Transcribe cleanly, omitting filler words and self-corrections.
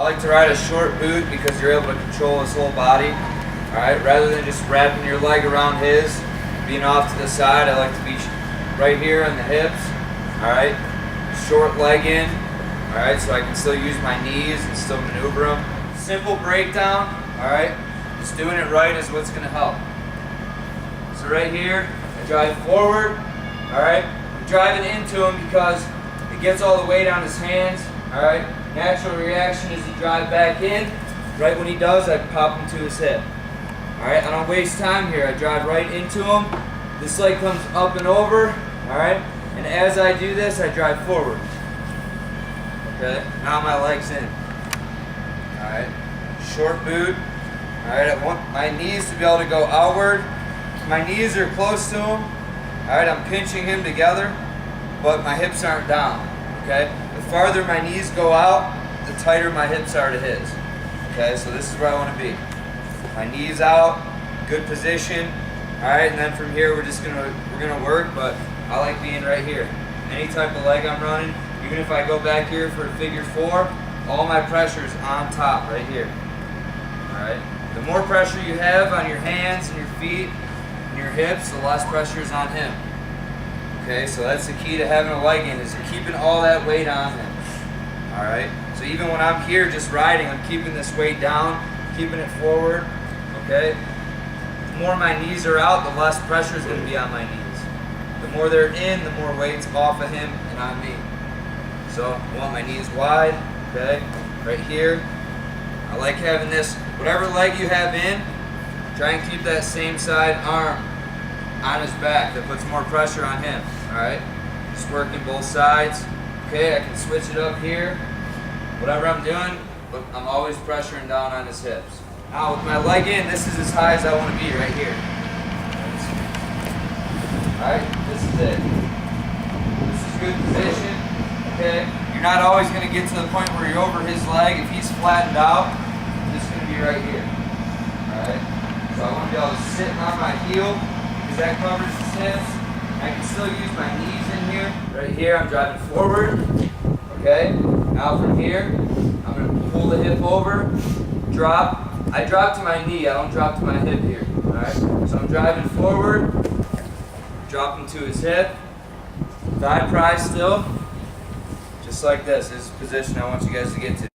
I like to ride a short boot because you're able to control his whole body. Alright, rather than just wrapping your leg around his, being off to the side, I like to be right here on the hips. Alright, short leg in. Alright, so I can still use my knees and still maneuver them. Simple breakdown. Alright, just doing it right is what's going to help. So right here, I drive forward. Alright, I'm driving into him because it gets all the weight on his hands. Alright, natural reaction is to drive back in. Right when he does, I pop him to his hip. Alright, I don't waste time here. I drive right into him. This leg comes up and over. Alright, and as I do this, I drive forward. Okay, now my leg's in. Alright, short boot. Alright, I want my knees to be able to go outward. My knees are close to him. Alright, I'm pinching him together, but my hips aren't down. Okay, the farther my knees go out, the tighter my hips are to his. Okay, so this is where I want to be. My knees out, good position. Alright, and then from here we're gonna work, but I like being right here. Any type of leg I'm running, even if I go back here for a figure four, all my pressure's on top right here. Alright. The more pressure you have on your hands and your feet and your hips, the less pressure is on him. Okay, so that's the key to having a leg in, is keeping all that weight on him. Alright. So even when I'm here just riding, I'm keeping this weight down, keeping it forward. Okay? The more my knees are out, the less pressure is going to be on my knees. The more they're in, the more weight's off of him and on me. So I want my knees wide, okay? Right here. I like having this, whatever leg you have in, try and keep that same side arm on his back. That puts more pressure on him, alright? Just working both sides. Okay, I can switch it up here. Whatever I'm doing, but I'm always pressuring down on his hips. Now with my leg in, this is as high as I want to be right here. Alright, this is it. This is good position. Okay, you're not always going to get to the point where you're over his leg. If he's flattened out, I'm just going to be right here. Alright, so I want to be able to sit on my heel because that covers his hips. I can still use my knees in here. Right here, I'm driving forward. Okay, now from here, I'm going to pull the hip over, drop. I drop to my knee, I don't drop to my hip here. Alright, so I'm driving forward, dropping to his hip, thigh pry still, just like this. This is the position I want you guys to get to.